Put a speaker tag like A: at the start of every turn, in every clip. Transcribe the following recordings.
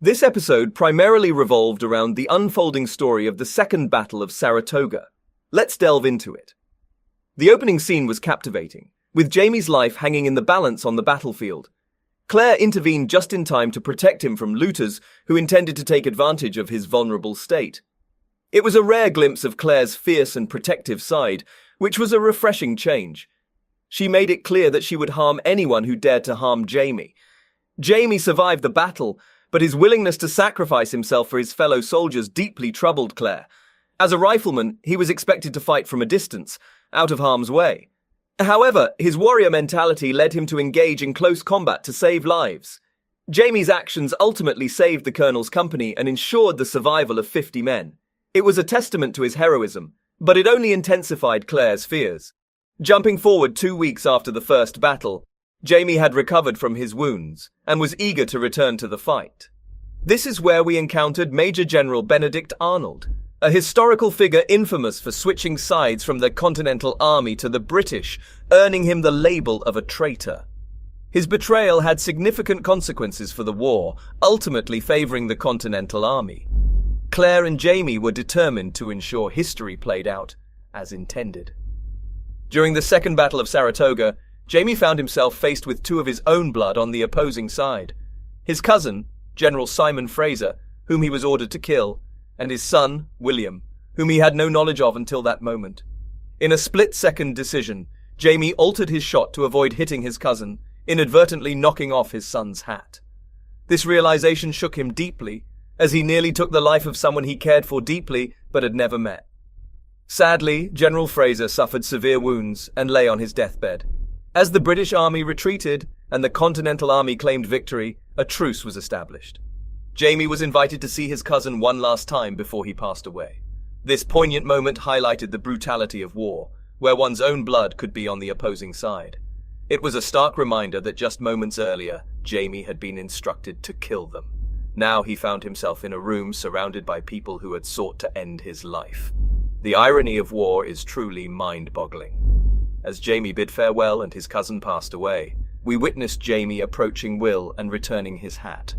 A: This episode primarily revolved around the unfolding story of the Second Battle of Saratoga. Let's delve into it. The opening scene was captivating, with Jaime's life hanging in the balance on the battlefield. Claire intervened just in time to protect him from looters who intended to take advantage of his vulnerable state. It was a rare glimpse of Claire's fierce and protective side, which was a refreshing change. She made it clear that she would harm anyone who dared to harm Jaime. Jaime survived the battle, but his willingness to sacrifice himself for his fellow soldiers deeply troubled Claire. As a rifleman, he was expected to fight from a distance, out of harm's way. However, his warrior mentality led him to engage in close combat to save lives. Jaime's actions ultimately saved the colonel's company and ensured the survival of 50 men. It was a testament to his heroism, but it only intensified Claire's fears. Jumping forward 2 weeks after the first battle, Jaime had recovered from his wounds and was eager to return to the fight. This is where we encountered Major General Benedict Arnold, a historical figure infamous for switching sides from the Continental Army to the British, earning him the label of a traitor. His betrayal had significant consequences for the war, ultimately favoring the Continental Army. Claire and Jaime were determined to ensure history played out as intended. During the Second Battle of Saratoga, Jaime found himself faced with two of his own blood on the opposing side. His cousin, General Simon Fraser, whom he was ordered to kill, and his son, William, whom he had no knowledge of until that moment. In a split-second decision, Jaime altered his shot to avoid hitting his cousin, inadvertently knocking off his son's hat. This realization shook him deeply, as he nearly took the life of someone he cared for deeply but had never met. Sadly, General Fraser suffered severe wounds and lay on his deathbed. As the British Army retreated and the Continental Army claimed victory, a truce was established. Jaime was invited to see his cousin one last time before he passed away. This poignant moment highlighted the brutality of war, where one's own blood could be on the opposing side. It was a stark reminder that just moments earlier, Jaime had been instructed to kill them. Now he found himself in a room surrounded by people who had sought to end his life. The irony of war is truly mind-boggling. As Jaime bid farewell and his cousin passed away, we witnessed Jaime approaching Will and returning his hat.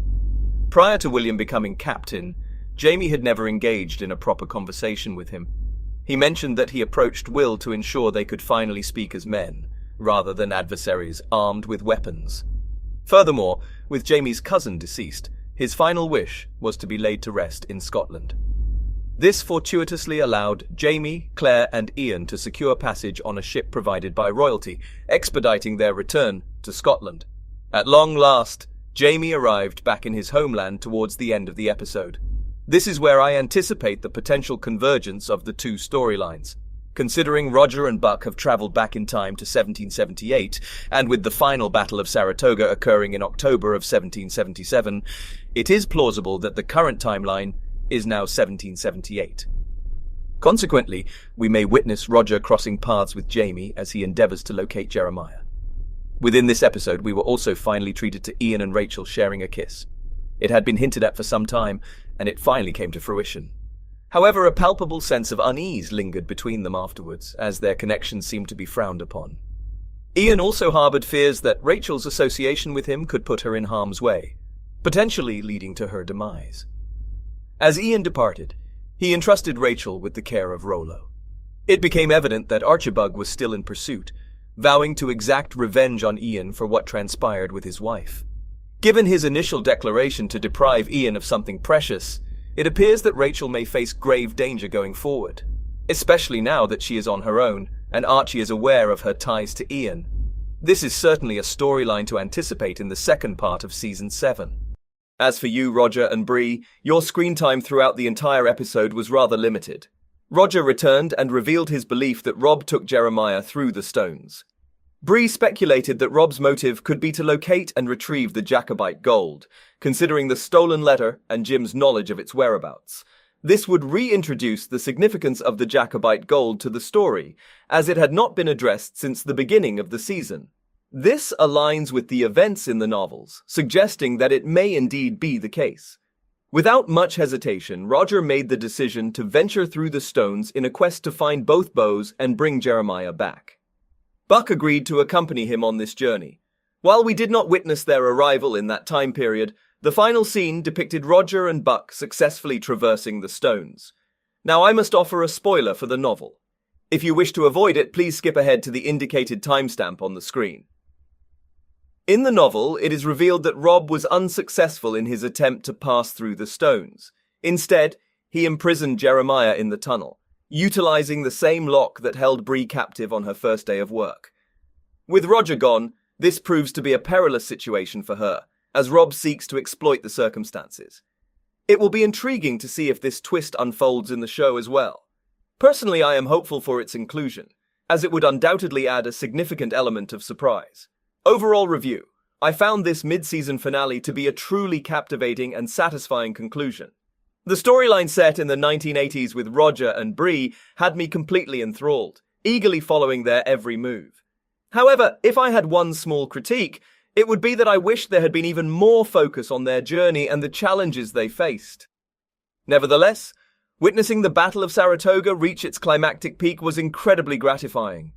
A: Prior to William becoming captain, Jaime had never engaged in a proper conversation with him. He mentioned that he approached Will to ensure they could finally speak as men, rather than adversaries armed with weapons. Furthermore, with Jaime's cousin deceased, his final wish was to be laid to rest in Scotland. This fortuitously allowed Jaime, Claire, and Ian to secure passage on a ship provided by royalty, expediting their return to Scotland. At long last, Jaime arrived back in his homeland towards the end of the episode. This is where I anticipate the potential convergence of the two storylines. Considering Roger and Buck have traveled back in time to 1778, and with the final Battle of Saratoga occurring in October of 1777, it is plausible that the current timeline is now 1778. Consequently, we may witness Roger crossing paths with Jaime as he endeavors to locate Jeremiah. Within this episode, we were also finally treated to Ian and Rachel sharing a kiss. It had been hinted at for some time, and it finally came to fruition. However, a palpable sense of unease lingered between them afterwards, as their connection seemed to be frowned upon. Ian also harbored fears that Rachel's association with him could put her in harm's way, potentially leading to her demise. As Ian departed, he entrusted Rachel with the care of Rollo. It became evident that Archibald was still in pursuit, vowing to exact revenge on Ian for what transpired with his wife. Given his initial declaration to deprive Ian of something precious, it appears that Rachel may face grave danger going forward, especially now that she is on her own and Archie is aware of her ties to Ian. This is certainly a storyline to anticipate in the second part of Season 7. As for you, Roger and Brie, your screen time throughout the entire episode was rather limited. Roger returned and revealed his belief that Rob took Jeremiah through the stones. Brie speculated that Rob's motive could be to locate and retrieve the Jacobite gold, considering the stolen letter and Jim's knowledge of its whereabouts. This would reintroduce the significance of the Jacobite gold to the story, as it had not been addressed since the beginning of the season. This aligns with the events in the novels, suggesting that it may indeed be the case. Without much hesitation, Roger made the decision to venture through the stones in a quest to find both bows and bring Jeremiah back. Buck agreed to accompany him on this journey. While we did not witness their arrival in that time period, The final scene depicted Roger and Buck successfully traversing the stones. Now I must offer a spoiler for the novel. If you wish to avoid it, please skip ahead to the indicated timestamp on the screen. In the novel, it is revealed that Rob was unsuccessful in his attempt to pass through the stones. Instead, he imprisoned Jeremiah in the tunnel, utilizing the same lock that held Brie captive on her first day of work. With Roger gone, this proves to be a perilous situation for her, as Rob seeks to exploit the circumstances. It will be intriguing to see if this twist unfolds in the show as well. Personally, I am hopeful for its inclusion, as it would undoubtedly add a significant element of surprise. Overall review: I found this mid-season finale to be a truly captivating and satisfying conclusion. The storyline set in the 1980s with Roger and Brie had me completely enthralled, eagerly following their every move. However, if I had one small critique, it would be that I wished there had been even more focus on their journey and the challenges they faced. Nevertheless, witnessing the Battle of Saratoga reach its climactic peak was incredibly gratifying.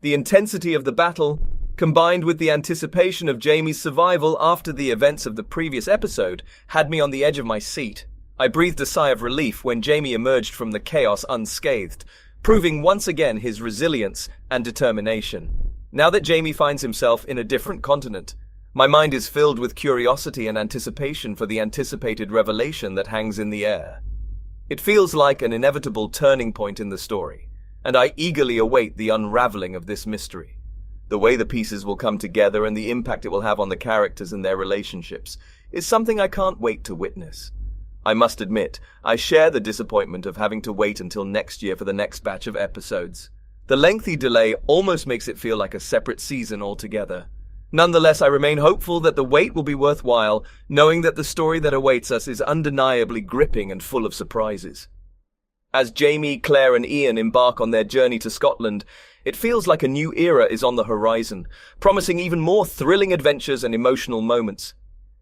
A: The intensity of the battle, combined with the anticipation of Jaime's survival after the events of the previous episode, had me on the edge of my seat. I breathed a sigh of relief when Jaime emerged from the chaos unscathed, proving once again his resilience and determination. Now that Jaime finds himself in a different continent, my mind is filled with curiosity and anticipation for the anticipated revelation that hangs in the air. It feels like an inevitable turning point in the story, and I eagerly await the unraveling of this mystery. The way the pieces will come together and the impact it will have on the characters and their relationships is something I can't wait to witness. I must admit, I share the disappointment of having to wait until next year for the next batch of episodes. The lengthy delay almost makes it feel like a separate season altogether. Nonetheless, I remain hopeful that the wait will be worthwhile, knowing that the story that awaits us is undeniably gripping and full of surprises. As Jaime, Claire, and Ian embark on their journey to Scotland, it feels like a new era is on the horizon, promising even more thrilling adventures and emotional moments.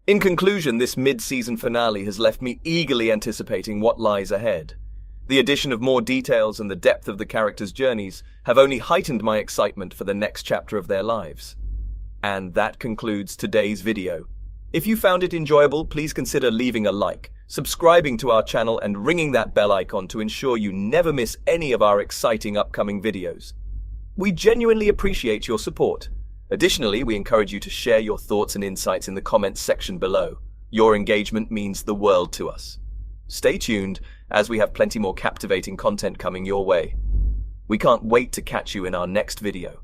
A: In conclusion, this mid-season finale has left me eagerly anticipating what lies ahead. The addition of more details and the depth of the characters' journeys have only heightened my excitement for the next chapter of their lives. And that concludes today's video. If you found it enjoyable, please consider leaving a like, subscribing to our channel, and ringing that bell icon to ensure you never miss any of our exciting upcoming videos. We genuinely appreciate your support. Additionally, we encourage you to share your thoughts and insights in the comments section below. Your engagement means the world to us. Stay tuned, as we have plenty more captivating content coming your way. We can't wait to catch you in our next video.